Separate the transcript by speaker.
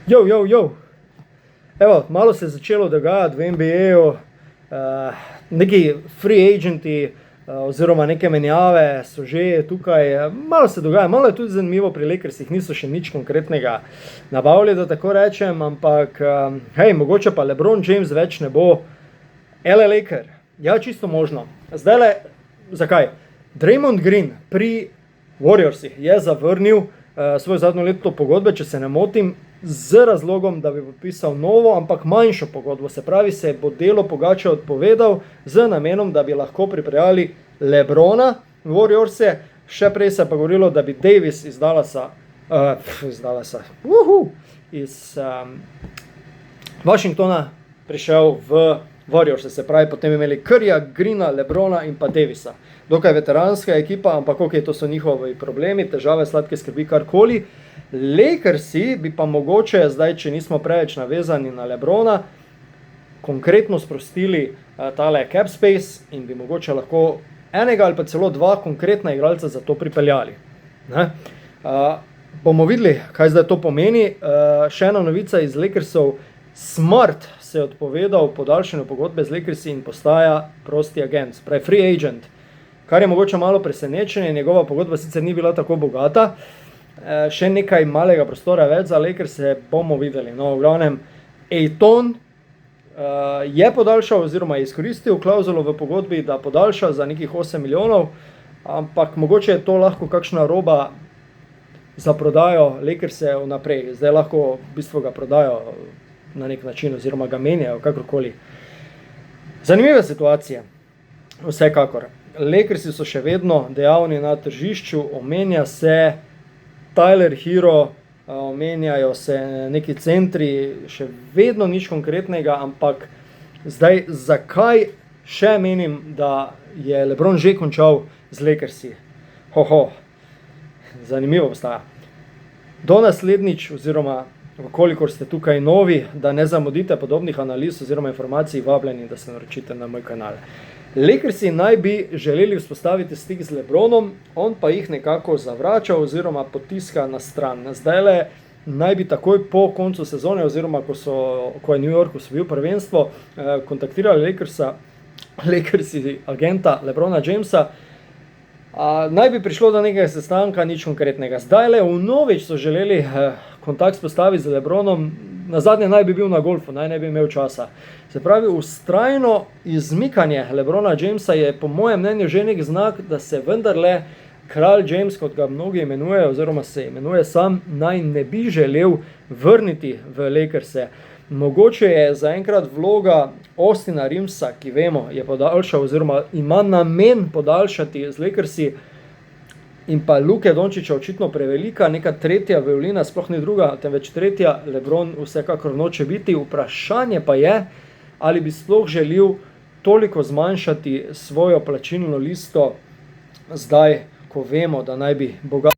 Speaker 1: Jo. Evo, malo se je začelo dogajati v NBA-ju, neki free agenti oziroma neke menjave so že tukaj, malo se dogaja, malo je tudi zanimivo pri Lakersih, niso še nič konkretnega nabavili, da tako rečem, ampak hej, mogoče pa LeBron James več ne bo LA Laker. Ja, čisto možno. Zdajle, zakaj? Draymond Green pri Warriorsih je zavrnil svojo zadnjo leto pogodbe, če se ne motim, z razlogom, da bi podpisal novo, ampak manjšo pogodbo. Se pravi, se bo Delo Pogača odpovedal z namenom, da bi lahko pripeljali LeBrona v Warriorse. Še prej se je pa govorilo, da bi Davis iz Washingtona prišel v Warriorse. Se pravi, potem imeli Curryja, Greena, LeBrona in pa Davisa. Dokaj veteranska ekipa, ampak ok, to so njihovi problemi, težave, sladke skrbi, karkoli. Lakersi bi pa mogoče, zdaj, če nismo preveč navezani na LeBrona, konkretno sprostili tale cap space in bi mogoče lahko enega ali pa celo dva konkretna igralca za to pripeljali. Bomo videli, kaj zdaj to pomeni. Še ena novica iz Lakersov. Smart se je odpovedal podaljšanju pogodbe z Lakersi in postaja prosti agent, pravi free agent. Kar je mogoče malo presenečenje, njegova pogodba sicer ni bila tako bogata, še nekaj malega prostora več za Lakers bomo videli. No, v glavnem, Ayton je podaljšal oziroma je izkoristil klauzulo v pogodbi, da podaljša za nekih 8 milijonov, ampak mogoče je to lahko kakšna roba za prodajo Lakerse vnaprej. Zdaj lahko v bistvu ga prodajo na nek način oziroma ga menjajo, kakorkoli. Zanimive situacije, vsekakor. Lakersi so še vedno dejavni na tržišču, omenja se Tyler Hero, omenjajo se neki centri, še vedno nič konkretnega, ampak zdaj zakaj še menim, da je LeBron že končal z Lakersi? Zanimivo postaja. Do naslednjič, oziroma vkolikor ste tukaj novi, da ne zamudite podobnih analiz oziroma informacij, vabljeni, da se naročite na moj kanal. Lakersi naj bi želeli vzpostaviti stik z LeBronom, on pa jih nekako zavrača oziroma potiska na stran. Zdajle naj bi takoj po koncu sezone oziroma ko je New York osvojil prvenstvo, kontaktirali Lakersi agenta LeBrona Jamesa. Naj bi prišlo do nekega sestanka, nič konkretnega. Zdajle vnovič so želeli kontakt spostaviti z LeBronom, nazadnje naj bi bil na golfu, naj ne bi imel časa. Se pravi, vztrajno izmikanje LeBrona Jamesa je po mojem mnenju že nek znak, da se vendarle kralj James, kot ga mnogi imenujejo, oziroma se imenuje sam, naj ne bi želel vrniti v Lakerse. Mogoče je zaenkrat vloga Austina Reevesa, ki vemo, je podaljšal oziroma ima namen podaljšati z Lakersi, in pa Luke Dončića očitno prevelika, neka tretja violina, sploh ni druga, temveč tretja, LeBron vsekakor noče biti. Vprašanje pa je, ali bi sploh želel toliko zmanjšati svojo plačilno listo zdaj, ko vemo, da naj bi bogat